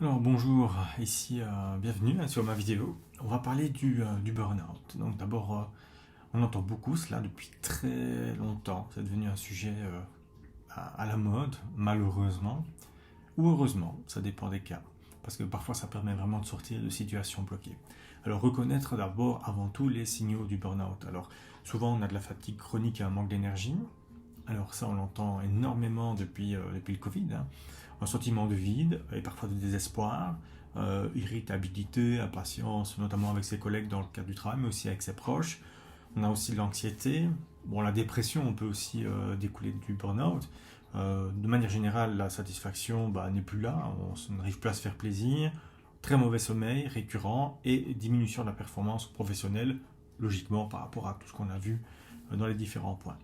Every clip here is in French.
Alors bonjour, ici bienvenue sur ma vidéo. On va parler du burn-out. Donc d'abord, on entend beaucoup cela depuis très longtemps. C'est devenu un sujet à la mode, malheureusement, ou heureusement, ça dépend des cas. Parce que parfois ça permet vraiment de sortir de situations bloquées. Alors reconnaître d'abord, avant tout, les signaux du burn-out. Alors souvent on a de la fatigue chronique et un manque d'énergie. Alors ça on l'entend énormément depuis le Covid, hein. Un sentiment de vide et parfois de désespoir, irritabilité, impatience, notamment avec ses collègues dans le cadre du travail, mais aussi avec ses proches. On a aussi de l'anxiété. Bon, la dépression, on peut aussi découler du burn-out. De manière générale, la satisfaction n'est plus là, on n'arrive plus à se faire plaisir. Très mauvais sommeil récurrent et diminution de la performance professionnelle, logiquement par rapport à tout ce qu'on a vu dans les différents points.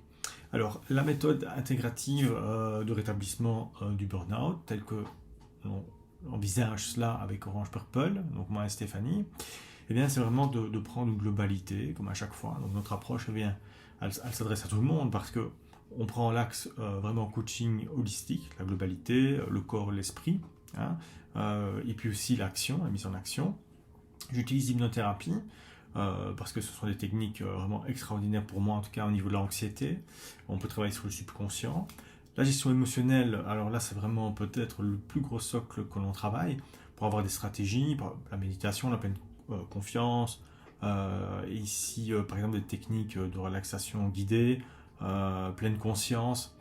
Alors, la méthode intégrative de rétablissement du burn-out, telle que l'on envisage cela avec Orange Purple, donc moi et Stéphanie, eh bien, c'est vraiment de prendre une globalité, comme à chaque fois. Donc, notre approche, eh bien, elle s'adresse à tout le monde parce que on prend l'axe vraiment coaching holistique, la globalité, le corps, l'esprit, hein, et puis aussi l'action, la mise en action. J'utilise l'hypnothérapie parce que ce sont des techniques vraiment extraordinaires pour moi, en tout cas au niveau de l'anxiété. On peut travailler sur le subconscient. La gestion émotionnelle, alors là c'est vraiment peut-être le plus gros socle que l'on travaille pour avoir des stratégies, la méditation, la pleine confiance, et ici par exemple des techniques de relaxation guidée, pleine conscience,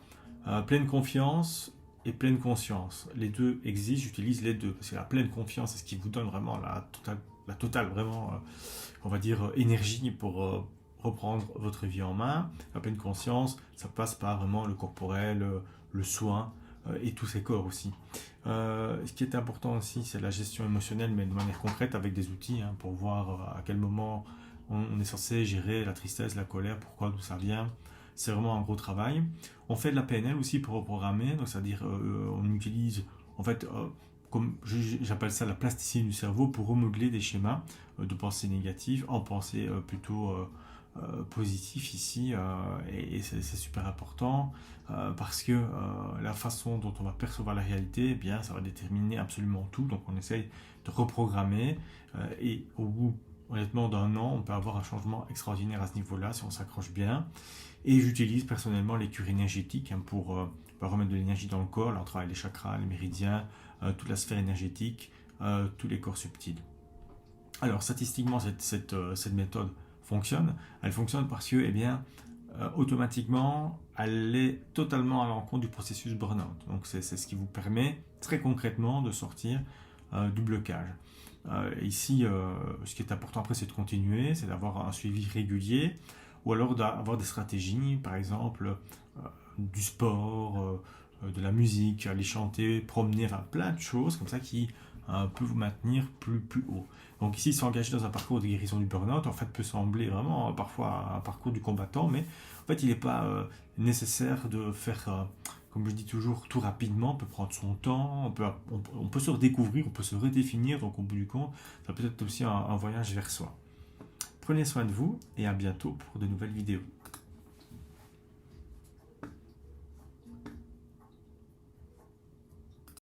pleine confiance et pleine conscience. Les deux existent, j'utilise les deux parce que la pleine confiance c'est ce qui vous donne vraiment la totale vraiment, on va dire, énergie pour reprendre votre vie en main. La pleine conscience, ça passe par vraiment le corporel, le soin et tous ces corps aussi. Ce qui est important aussi, c'est la gestion émotionnelle, mais de manière concrète avec des outils pour voir à quel moment on est censé gérer la tristesse, la colère, pourquoi, d'où ça vient. C'est vraiment un gros travail. On fait de la PNL aussi pour reprogrammer, donc c'est-à-dire on utilise en fait comme j'appelle ça la plasticité du cerveau pour remodeler des schémas de pensée négative en pensée plutôt positif ici, et c'est super important parce que la façon dont on va percevoir la réalité, eh bien, ça va déterminer absolument tout. Donc on essaye de reprogrammer et au bout honnêtement d'un an, on peut avoir un changement extraordinaire à ce niveau-là si on s'accroche bien. Et j'utilise personnellement les cures énergétiques pour remettre de l'énergie dans le corps. Là, on travaille les chakras, les méridiens, toute la sphère énergétique, tous les corps subtils. Alors, statistiquement, cette méthode fonctionne. Elle fonctionne parce que, eh bien, automatiquement, elle est totalement à l'encontre du processus burn-out. Donc, c'est ce qui vous permet très concrètement de sortir du blocage. Ici, ce qui est important après, c'est de continuer, c'est d'avoir un suivi régulier, ou alors d'avoir des stratégies, par exemple du sport, de la musique, aller chanter, promener, enfin plein de choses comme ça qui peuvent vous maintenir plus haut. Donc ici, s'engager dans un parcours de guérison du burn-out, en fait, peut sembler vraiment parfois un parcours du combattant, mais en fait, il n'est pas nécessaire de faire, comme je dis toujours, tout rapidement. On peut prendre son temps, on peut se redécouvrir, on peut se redéfinir, donc au bout du compte, ça peut être aussi un voyage vers soi. Prenez soin de vous et à bientôt pour de nouvelles vidéos.